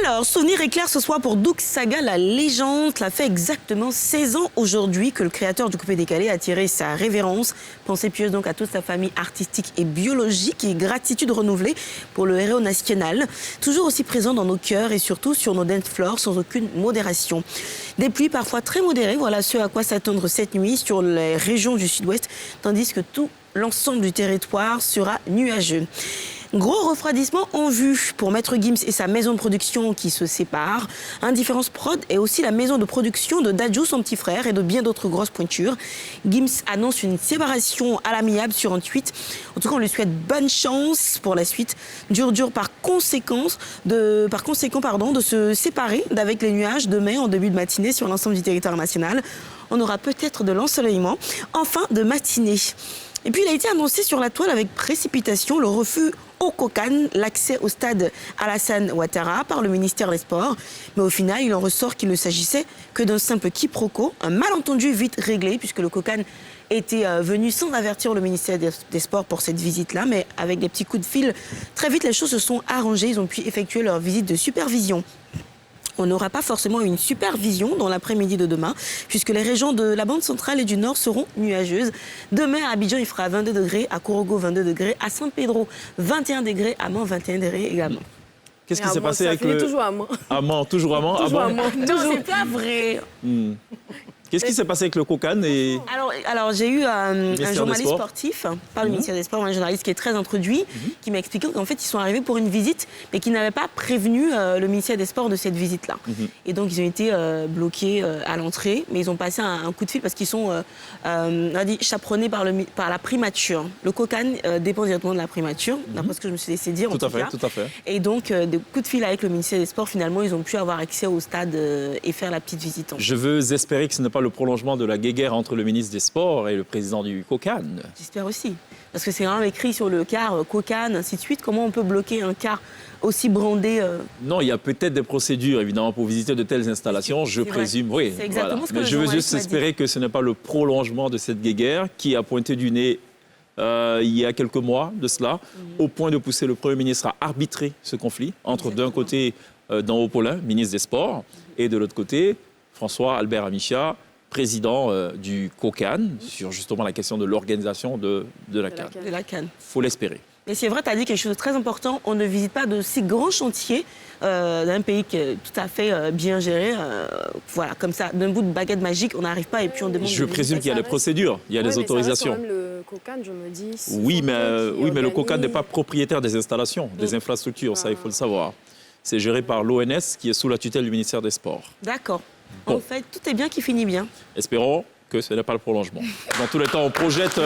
Alors, souvenir éclair ce soir pour Doug Saga, la légende. Cela fait exactement 16 ans aujourd'hui que le créateur du Coupé Décalé a tiré sa révérence. Pensée pieuse donc à toute sa famille artistique et biologique et gratitude renouvelée pour le héros national. Toujours aussi présent dans nos cœurs et surtout sur nos dance floors sans aucune modération. Des pluies parfois très modérées, voilà ce à quoi s'attendre cette nuit sur les régions du sud-ouest, tandis que tout l'ensemble du territoire sera nuageux. Gros refroidissement en vue pour Maître Gims et sa maison de production qui se séparent. Indifférence Prod est aussi la maison de production de Dadju, son petit frère, et de bien d'autres grosses pointures. Gims annonce une séparation à l'amiable sur un tweet. En tout cas, on lui souhaite bonne chance pour la suite. Dur par conséquent, de se séparer d'avec les nuages demain en début de matinée sur l'ensemble du territoire national. On aura peut-être de l'ensoleillement en fin de matinée. Et puis, il a été annoncé sur la toile avec précipitation le refus au COCAN, l'accès au stade Alassane Ouattara par le ministère des Sports. Mais au final, il en ressort qu'il ne s'agissait que d'un simple quiproquo, un malentendu vite réglé, puisque le COCAN était venu sans avertir le ministère des Sports pour cette visite-là. Mais avec des petits coups de fil, très vite, les choses se sont arrangées. Ils ont pu effectuer leur visite de supervision. On n'aura pas forcément une supervision dans l'après-midi de demain, puisque les régions de la bande centrale et du nord seront nuageuses. Demain, à Abidjan, il fera 22 degrés, à Korogo, 22 degrés, à San Pedro, 21 degrés, à Mans, 21 degrés également. Qu'est-ce qui s'est passé avec le... toujours à Mans. À Mans, toujours à Mans. Toujours à Mans. Non, c'est pas vrai. Qu'est-ce qui s'est passé avec le COCAN et... Alors j'ai eu un journaliste Sports. sportif, pas le ministère des Sports, mais un journaliste qui est très introduit, qui m'a expliqué qu'en fait, ils sont arrivés pour une visite, mais qu'ils n'avaient pas prévenu le ministère des Sports de cette visite-là. Et donc, ils ont été bloqués à l'entrée, mais ils ont passé un coup de fil parce qu'ils sont chaperonnés par la primature. Le COCAN dépend directement de la primature, d'après ce que je me suis laissé dire. Tout à fait. Et donc, des coups de fil avec le ministère des Sports, finalement, ils ont pu avoir accès au stade et faire la petite visite. Je veux espérer que ce n'est pas le prolongement de la guéguerre entre le ministre des Sports et le président du COCAN. J'espère aussi. Parce que c'est vraiment écrit sur le car COCAN, ainsi de suite. Comment on peut bloquer un car aussi brandé Non, il y a peut-être des procédures, évidemment, pour visiter de telles installations, je présume. Oui, c'est exactement ce que mais le je veux journaliste juste m'a dit. espérer que ce n'est pas le prolongement de cette guéguerre qui a pointé du nez il y a quelques mois de cela, au point de pousser le Premier ministre à arbitrer ce conflit entre d'un côté Dan Paulin, ministre des Sports, et de l'autre côté François Albert Amichia, président du COCAN, sur justement la question de l'organisation de la CAN. de la CAN. Il faut l'espérer. Mais c'est vrai, tu as dit quelque chose de très important. On ne visite pas de si grands chantiers d'un pays qui est tout à fait bien géré. Voilà, comme ça, d'un bout de baguette magique, on n'arrive pas et puis on demande... Je présume qu'il y a des procédures, il y a des autorisations. Même le COCAN, je me dis... Oui, mais le COCAN n'est pas propriétaire des installations, des infrastructures, ça il faut le savoir. C'est géré par l'ONS qui est sous la tutelle du ministère des Sports. D'accord. Bon. En fait, tout est bien qui finit bien. Espérons que ce n'est pas le prolongement. Dans tous les cas, on projette